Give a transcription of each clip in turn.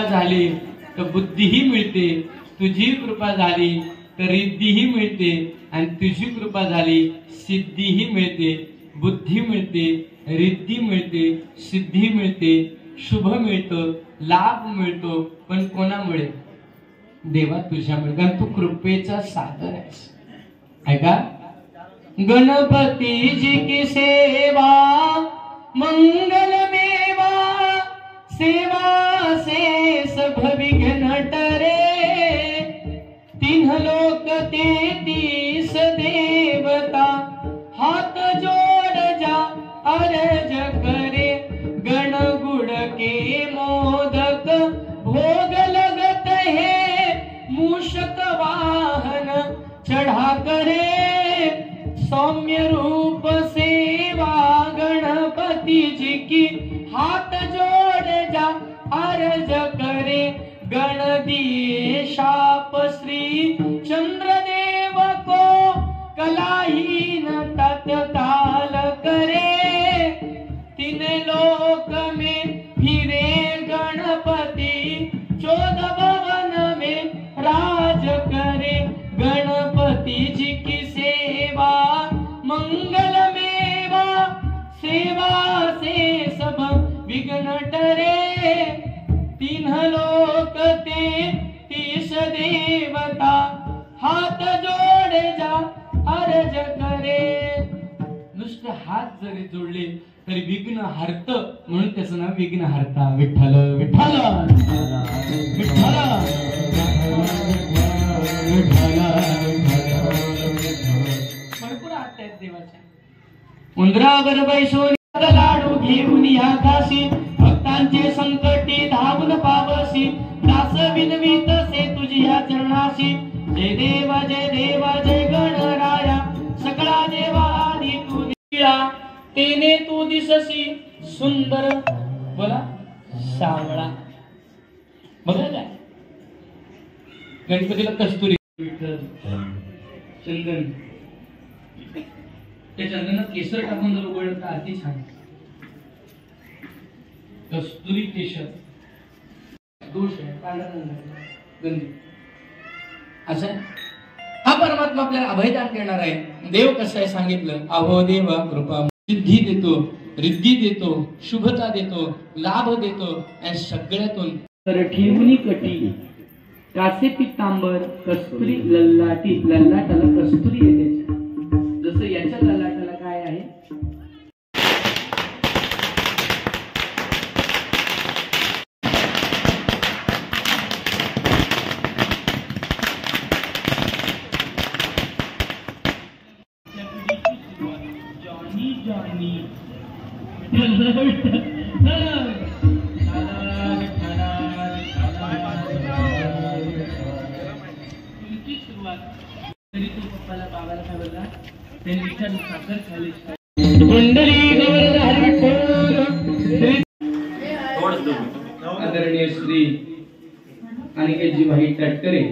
झाली तर बुद्धीही मिळते, तुझी कृपा झाली तर रिद्धीही मिळते, आणि तुझी कृपा झाली सिद्धीही मिळते. बुद्धी मिळते, रिद्धी मिळते, सिद्धी मिळते, शुभ मिळतं, लाभ मिळतो. पण कोणामुळे? देवा तुझ्यामुळे, कारण तू कृपेचा सागर आहेस. ऐका, गणपती जी की सेवा मंगल मेवा, सेवा से सब विघ्न टरे. तीन लोक 33 देवता, हाथ जोड़ जा अर्ज करे. गण गुड़ के मोदक भोग लगत है, मूषक वाहन चढ़ा करे. सौम्य रूप सेवा गणपति जी की, हाथ जोड़ जा अर्ज करे. गण दिए शाप श्री चंद्रदेव को, कलाहीन तत्काल करे. तीन लोक में फिरे गणपति, 14 भवन में राज करे. गणपति जी की सेवा मंगल मेवा, सेवा से सब विघ्न टरे. तीन लोक 33 देवता, हात जोड़े जा अर्ज करे. नुसते हात जरी जोडले तरी विघ्न हरत, म्हणून त्याचं नाव विघ्न हरता. विठ्ठल विठ्ठल विठ्ठल भरपूर हात आहेत देवाचे. उंदरावर बैसोनी लाडू घेऊन या काशी, भक्तांचे संकटी धावून पावसी. दास विनवीत से तुझ्या चरणाशी. जय देवा जय देवा जय गणराया, सकळा देवा आदी तू दिला. तेने तू दिससी सुंदर, बोला सावळा. बघा काय गणपतीला कस्तुरी चंदन, त्या चंदनात केसर टाकून जर उघडलं तर अति छान. कस्तुरी केशर दोष आहे, पांढरा गंधी असं. हा परमात्मा आपल्याला अभयदान देणार आहे. देव कसं आहे सांगितलं. अहो देवा कृपा, सिद्धी देतो, रिद्धी देतो, शुभता देतो, लाभ देतो. या सगळ्यातून तर ठेवणी कटी, कासे पितांबर, कस्तुरी ललाटी. ललाटाला कस्तुरी येते, जसं याच्या ललाटाला काय आहे. जॉनी जॉनी तुमची सुरुवात. तरी तू पप्पाला बाबाला काय बोलला, त्यांनी साखर खाली आदरणीय श्री अनिकेतजी भाई तटकरे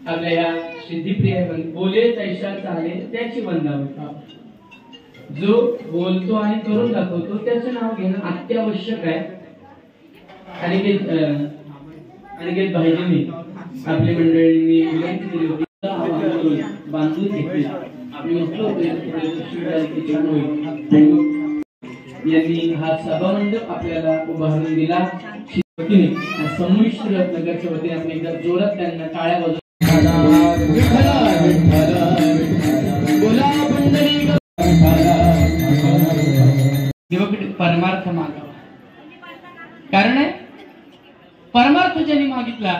आपल्या या सिद्धिप्रिय बोले तैशा चाले त्याची वंदावता. जो बोलतो आणि करून दाखवतो त्याचं नाव घेणं अत्यावश्यक आहे. अनिकेत भाईजींनी आपल्या मंडळींनी विनंती केली होती, बांधून घेतली. आम्ही म्हटलं होतं छान होईल. यांनी हा सभामंडप आपल्याला उभारून दिला. संमिश्र नगरच्या वतीने आपण एकदा जोरात त्यांना टाळ्या वाजवू. बोला देवाकडे परमार्थ मागावा. कारण आहे परमार्थ ज्यांनी मागितला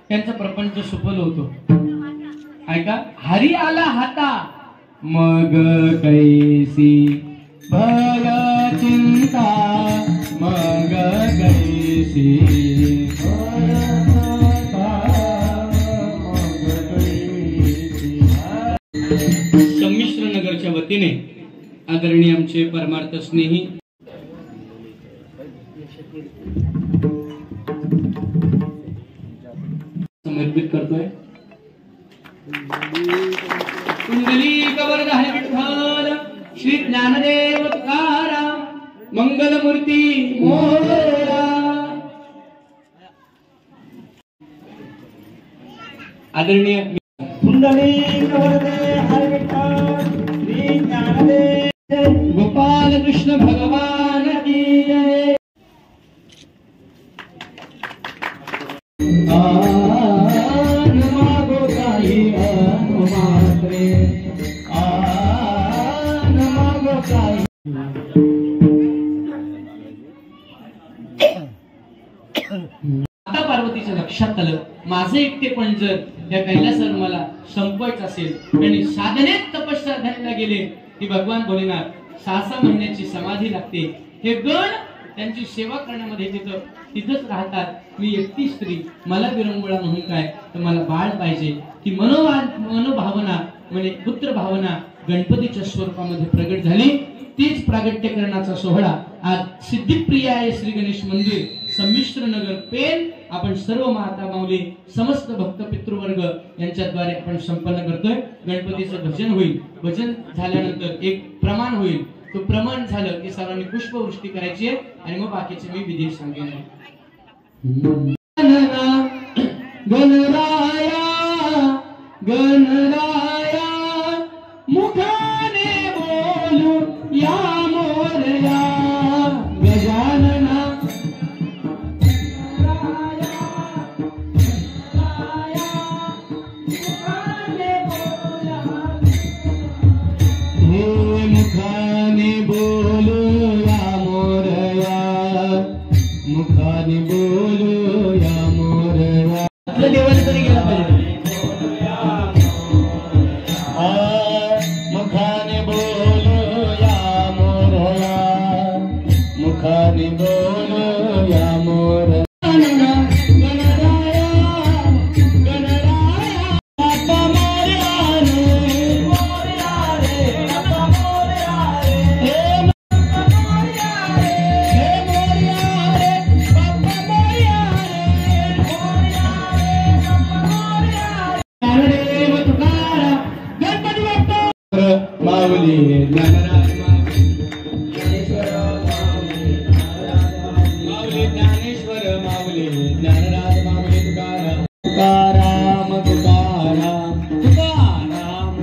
त्यांचा प्रपंच सफल होतो. ऐका, हरी आला हाता मग कैसी भग चिंता, मग कैसी संमिश्र नगरच्या वतीने आदरणीय आमचे परमार्थ स्नेही समर्पित करतोय. कुंडली कवरधारी विठ्ठल श्री ज्ञानदेव तुकाराम मंगलमूर्ती मोरया. आदरणीय कुंडली कवरधारी विठ्ठल श्री ज्ञानदेव गोपाल कृष्ण भगवान की जय. आता पार्वतीच्या लक्षात आलं माझं एकटेपण जर या कैलासावर मला संपवायचं असेल आणि साधनेत तपश्चर्या गेले की भगवान भोलेनाथ 6 महिन्याची समाधी लागते. हे गण त्यांची सेवा करण्यामध्ये तिथंच राहतात. मी एकटी स्त्री, मला विरंगुळा म्हणून काय तर मला बाळ पाहिजे. ती मनोभावना म्हणजे पुत्र भावना गणपतीच्या स्वरूपामध्ये प्रगट झाली. तीच प्रागट्यकरणाचा सोहळा आज सिद्धिप्रियाय श्री गणेश मंदिर संमिश्र नगर पेन आपण सर्व माता माऊली समस्त भक्त पितृवर्ग यांच्याद्वारे आपण संपन्न करतोय. गणपतीचं भजन होईल. भजन झाल्यानंतर एक प्रमाण होईल. तो प्रमाण झालं की सर्वांनी पुष्पवृष्टी करायची आहे आणि मग बाकीचे मी विधी सांगेन. गणराया गणराया मुखाने बोलू या मोरया गजानना. मुखाने बोलू या मोरया, मुखाने बोलू या मोरया. आपल्या देवाने तरी गेला पाहिजे. मुखाने बोलू या मोरया, मुखाने बोलू या मोरया. माऊली ज्ञानराज माऊली ज्ञानेश्वर माऊली ज्ञानराज माऊली तुकाराम तुकाराम तुकाराम तुकाराम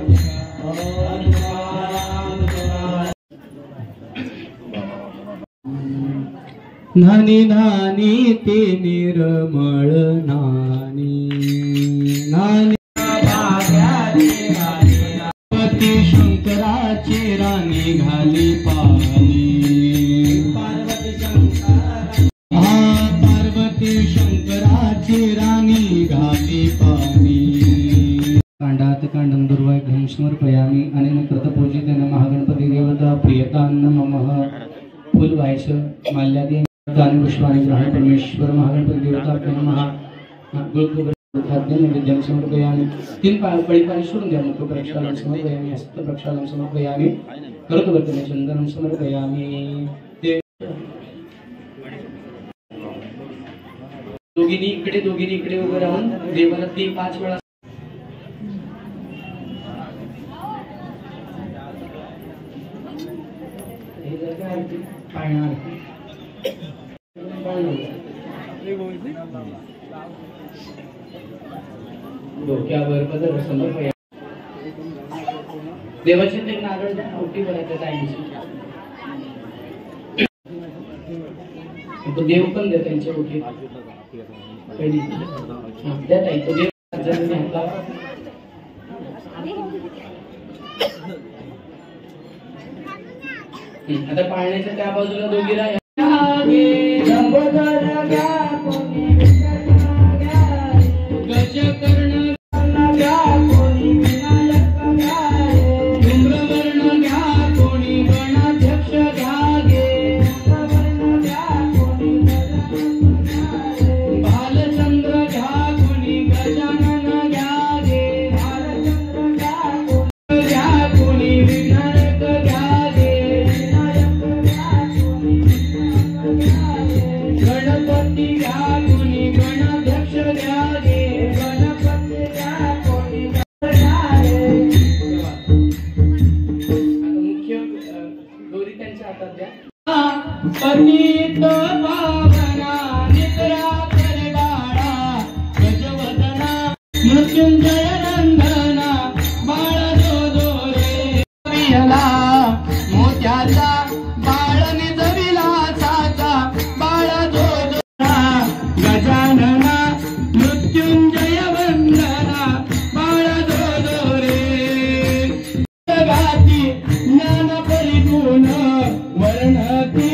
नानी नानी ते निर्मळ नानी नानी शंकराची राणी घाली पाणी. पार्वती शंकराची राणी घाली पाणी. कांडात कांडम दुर्वाय घम समर्पयामी अनेन कृतपूजितेन महागणपती देवता प्रियतान्न मम. फुल व्हायचं माल्यादी दान पुष्पाणी ग्रहण परमेश्वर महागणपती देवता नमः. नैवेद्यं समर्पयामि. 3 पळी पाणी सोडून द्या. मुख प्रक्षालन समर्पयामि, हस्त प्रक्षालन समर्पयामि, करतवर्तने चंदनं समर्पयामि. ते दोघींनी इकडे उभे राहून देवाला 5 वेळा डोक्यावर पदर समर्पया. देवाचे ते नारळ द्या. ओटी भरायच्या टाइमची तो देव पण द्या त्यांच्या ओटी त्या टाइम तो देव आता पाळण्याच्या त्या बाजूला दोघी राहा. गजकर्ण धूम्रवर्ण घ्या कोणी गणाध्यक्ष घ्या गे. बालचंद्र घ्या कोणी गजानन घ्या गे. घ्या कोणी विनायक घ्या गे. गणपती घ्या कोणी गणाध्यक्ष घ्या गे. गणपती घ्या कोणी घ्या गे. मुख्य गौरी त्यांच्या हातात द्या. पतित पावना निद्रा करे बाळा गजवदना मृत्युंजय नंदना बाळ जो जो रे विहला मोत्याचा बाळ निजविला साचा बाळ जो जो गजानना मृत्युंजय वंदना बाळ जो जो रे. जगाती ज्ञान परिपूर्ण वर्णती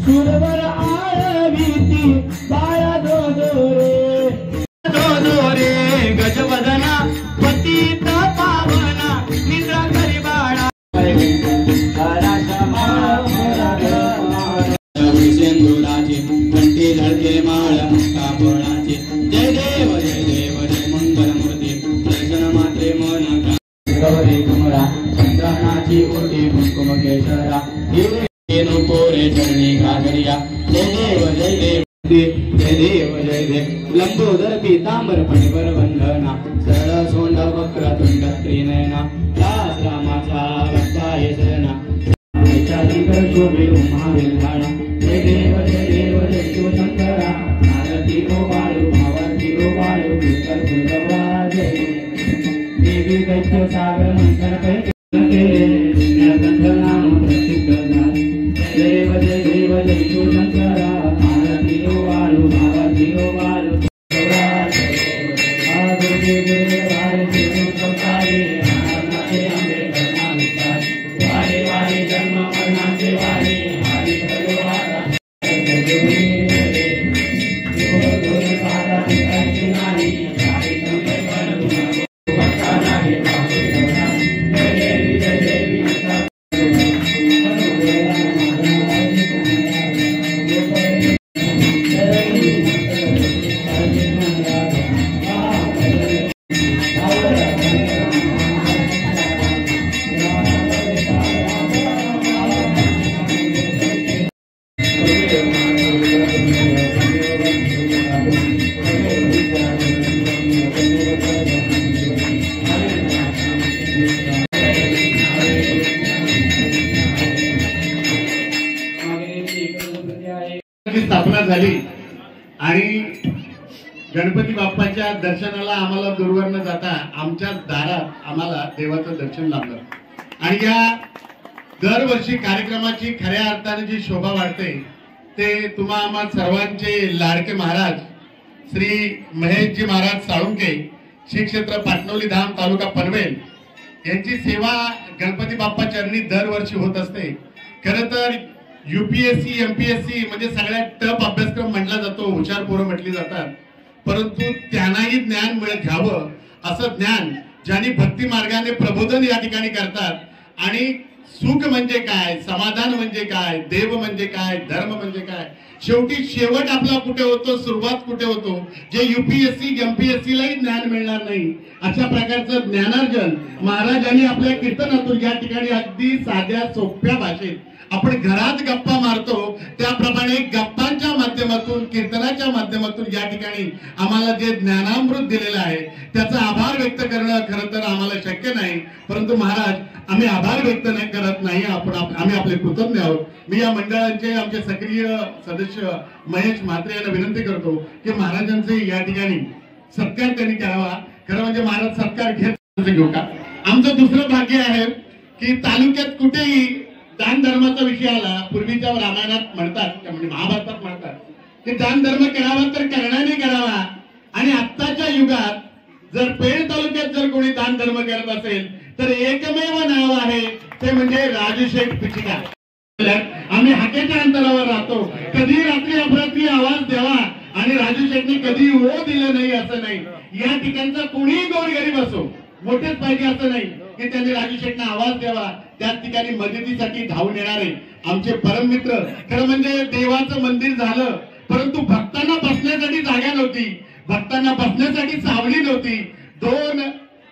सुरवर आळवीती बाळा जो जो रे गजवदना पतित पावना निद्रा करी बाळा. सिंधुराची कंठी झळके माळ कापडाची. जय देव जय देव जय मंगलमूर्ती दर्शन मात्रे मन गौरी कुमरा चंद्रनाची ओटी कुंकुम केशरा. कोरे चरणी घागरिया. जय देव जय देव जय देव जय देव. लंबोदर पीतांबर फणीवर वंदना सरळ सोंड वक्र तुंड त्रिनयना. दास रामाचा भक्ता हे शरणा शिखर शोभे उमाविल्हाणा. जय देव जय देव जय शिवशंकरा. नारदी ओ बाळू भावाची ओ बाळू पुष्कर फुलवा जय. देवी दैत्य सागर मंथन कैके नीलकंठ नाम प्रसिद्ध झाले. देव जय देव जय शिवशंकरा. नारदी ओ बाळू भावाची ओ बाळू जन्म मरणाचे वारी स्थापना झाली आणि गणपती बाप्पाच्या दर्शनाला आम्हाला दूरवर न जाता आमच्या दारात आम्हाला देवाचं दर्शन लाभलं. आणि या दरवर्षी कार्यक्रमाची खऱ्या अर्थाने जी शोभा वाढते ते तुम्हा आम्हा सर्वांचे लाडके महाराज श्री महेशजी महाराज साळुंके, श्री क्षेत्र पाटणवली धाम, तालुका पनवेल यांची सेवा गणपती बाप्पा चरणी दरवर्षी होत असते. खरं तर UPSC MPSC म्हणजे सगळ्यात टफ अभ्यासक्रम म्हटला जातो, हुशार पोरं म्हटली जातात, परंतु त्यांनाही ज्ञान घ्यावं असं ज्ञान ज्यांनी भक्ती मार्गाने प्रबोधन या ठिकाणी करतात. आणि सुख म्हणजे काय, समाधान म्हणजे काय, देव म्हणजे काय, धर्म म्हणजे काय, शेवटी शेवट आपला कुठे होतो, सुरुवात कुठे होतो, जे UPSC MPSC लाही ज्ञान मिळणार नाही अशा प्रकारचं ज्ञानार्जन महाराजांनी आपल्या कीर्तनातून या ठिकाणी अगदी साध्या सोप्या भाषेत आपण घरात गप्पा मारतो त्याप्रमाणे गप्पांच्या माध्यमातून, कीर्तनाच्या माध्यमातून या ठिकाणी आम्हाला जे ज्ञानामृत दिलेलं आहे त्याचा आभार व्यक्त करणं खरं तर आम्हाला शक्य नाही. परंतु महाराज, आम्ही आभार व्यक्त नाही करत नाही, आम्ही आपले कृतज्ञ आहोत. मी या मंडळाचे आमचे सक्रिय सदस्य महेश म्हात्रे यांना विनंती करतो की महाराजांचे या ठिकाणी सत्कार त्यांनी करावा. खरं म्हणजे महाराज सत्कार घेत घेऊ का. आमचं दुसरं भाग्य आहे की तालुक्यात कुठेही दान धर्माचा विषय आला, पूर्वीच्या रामायणात म्हणतात म्हणजे महाभारतात म्हणतात की दान धर्म करावा तर कर्णाने करावा. आणि आत्ताच्या युगात जर पेण तालुक्यात जर कोणी दान धर्म करत असेल तर एकमेव नाव आहे ते म्हणजे राजू शेठ पिचिका. आम्ही हाकेच्या अंतरावर राहतो. कधी रात्री अपरात्री आवाज द्यावा आणि राजू शेट्टी कधी ओ दिलं नाही असं नाही. या ठिकाणचा कोणीही गोरगरीब असो, मोठेच पाहिजे असं नाही की त्यांनी राजू शेट्टींना आवाज द्यावा. त्याच ठिकाणी मदतीसाठी धावून येणारे आमचे परममित्र. खरं म्हणजे देवाचं मंदिर झालं, परंतु भक्तांना बसण्यासाठी जागा नव्हती, भक्तांना बसण्यासाठी सावली नव्हती. 2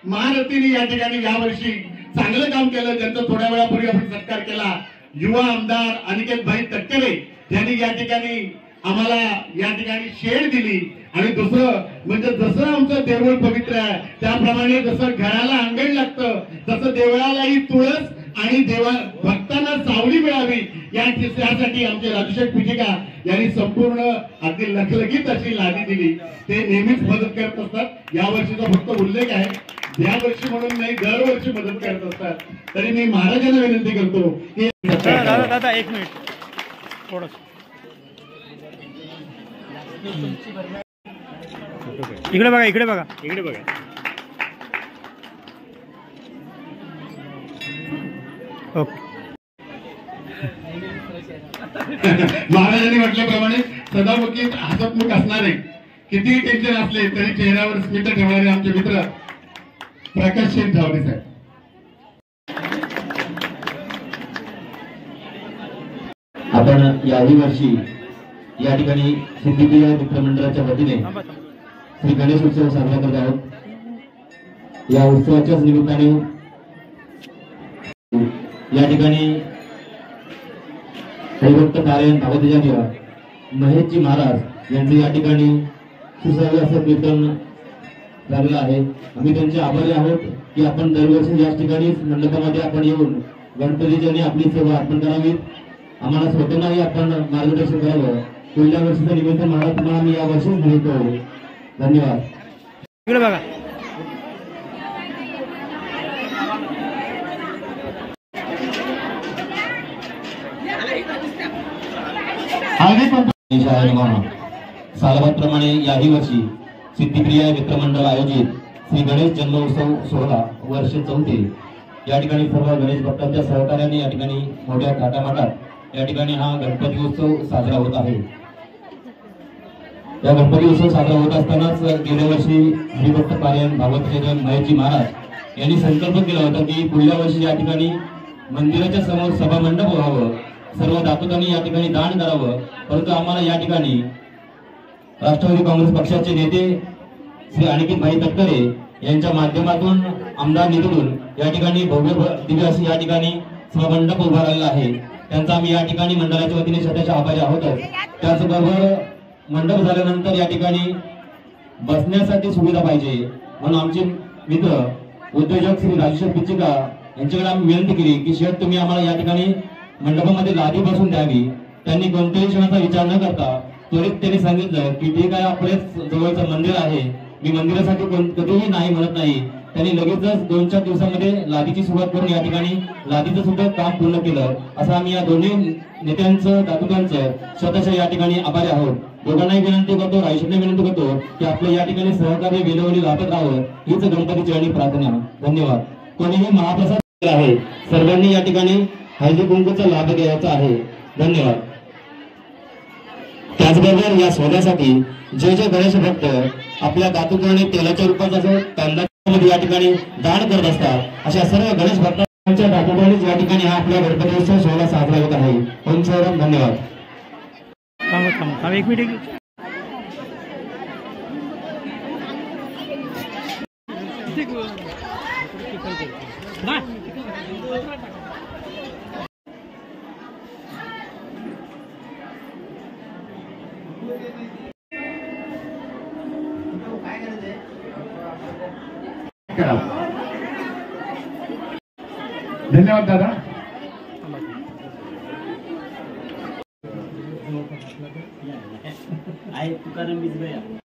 महारथींनी या ठिकाणी यावर्षी चांगलं काम केलं, ज्यांचा थोड्या वेळापूर्वी आपण सत्कार केला. युवा आमदार अनिकेत भाई तटकरे यांनी या ठिकाणी आम्हाला या ठिकाणी शेड दिली. आणि दुसरं म्हणजे जसं आमचं देऊळ पवित्र आहे त्याप्रमाणे जसं घराला अंगण लागतं तसं देवळालाही तुळस आणि भक्तांना सावली मिळावी यासाठी आमचे राजूशेठ पिटिका यांनी संपूर्ण अगदी लखलखीत अशी लादी दिली. ते नेहमीच मदत करत असतात. या वर्षीचा फक्त उल्लेख आहे, या वर्षी म्हणून नाही दरवर्षी मदत करत असतात. तरी मी महाराजांना विनंती करतो की दादा 1 मिनिट थोडं इकडे बघा, इकडे बघा, इकडे बघा. ओके. महाराजांनी म्हटल्याप्रमाणे सदामुखी हसतमुख असणारे, कितीही टेन्शन असले तरी चेहऱ्यावर स्मित ठेवणारे आमचे मित्र प्रकाश शेठ धावडे साहेब. आपण याही वर्षी या ठिकाणी सिद्धिप्रिय मित्रमंडळाच्या वतीने श्री गणेश उत्सव साजरा करत आहोत. या उत्सवाच्याच निमित्ताने या ठिकाणी हरिभक्त पारायण भागवताचार्य महेशजी महाराज यांचे या ठिकाणी सुसह्य असं कीर्तन झालेलं आहे. आम्ही त्यांचे आभारी आहोत की आपण दरवर्षी याच ठिकाणी मंडपामध्ये आपण येऊन गणपतीची आपली सेवा अर्पण करावी. आम्हाला स्वतःलाही आपण मार्गदर्शन करावं. पुढल्या वर्षीचं निमित्त महाराज तुम्हाला आम्ही या वर्षीच मिळतो. धन्यवाद. इकडे बघा. सालाबादप्रमाणे याही वर्षी सिद्धिप्रिय मित्रमंडळ आयोजित श्री गणेश जन्मोत्सव सोहळा वर्ष 34 या ठिकाणी सर्व गणेश भक्तांच्या सहकार्याने या ठिकाणी मोठ्या थाटामाटात या ठिकाणी हा गणपती उत्सव साजरा होत आहे. या गणपती उत्सव साजरा होत असतानाच गेल्या वर्षी हरिभक्त पारायण भागवताचार्य महेशजी महाराज यांनी संकल्प केला होता की पुढल्या वर्षी या ठिकाणी मंदिराच्या समोर सभा मंडप व्हावं, सर्व दातकांनी या ठिकाणी दान करावं. परंतु आम्हाला या ठिकाणी राष्ट्रवादी काँग्रेस पक्षाचे नेते श्री अनिकेत भाई तटकरे यांच्या माध्यमातून आमदार निधीतून या ठिकाणी भव्य दिव्य अशी या ठिकाणी सभामंडप उभा राहिला आहे. त्यांचा आम्ही या ठिकाणी मंडळाच्या वतीने स्वतःच्या आभारी आहोत. त्याचबरोबर मंडप झाल्यानंतर या ठिकाणी बसण्यासाठी सुविधा पाहिजे म्हणून आमचे मित्र उद्योजक श्री राजू पिचिका यांच्याकडे आम्ही विनंती केली की शेठ तुम्ही आम्हाला या ठिकाणी मंडपामध्ये लादी बसून द्यावी. त्यांनी कोणत्याही क्षणाचा विचार न करता त्वरित त्यांनी सांगितलं की ठीक आहे, आपलेच जवळचं मंदिर आहे, मी मंदिरासाठी कधीही नाही म्हणत नाही. त्यांनी लगेचच 2-4 दिवसामध्ये लादीची सुरुवात करून या ठिकाणी लादीचं सुद्धा काम पूर्ण केलं. असं आम्ही या दोन्ही नेत्यांचं दातुकांचं स्वतःच्या या ठिकाणी आभारी आहोत. दोघांनाही विनंती करतो, रायशेठने विनंती करतो की आपलं या ठिकाणी सहकार्य वेळोवेळी लाभत राहावं हीच गणपती चरणी प्रार्थना. धन्यवाद. कोणीही महाप्रसाद आहे, सर्वांनी या ठिकाणी हळदी कुंकूचा लाभ घ्यायचा आहे. धन्यवाद. त्याचबरोबर या सोहळ्यासाठी जे जे गणेश भक्त आपल्या दातुकाने तेलाच्या रूपात असं तांदळामध्ये या ठिकाणी दान करत असतात अशा सर्व गणेश भक्तांच्या दातुकानेच या ठिकाणी हा आपला गणपती उत्सव सोहळा साजरा होत आहे. ओम साईराम. धन्यवाद. थांब 1 मिनिट. धन्यवाद दादा. तुकाराम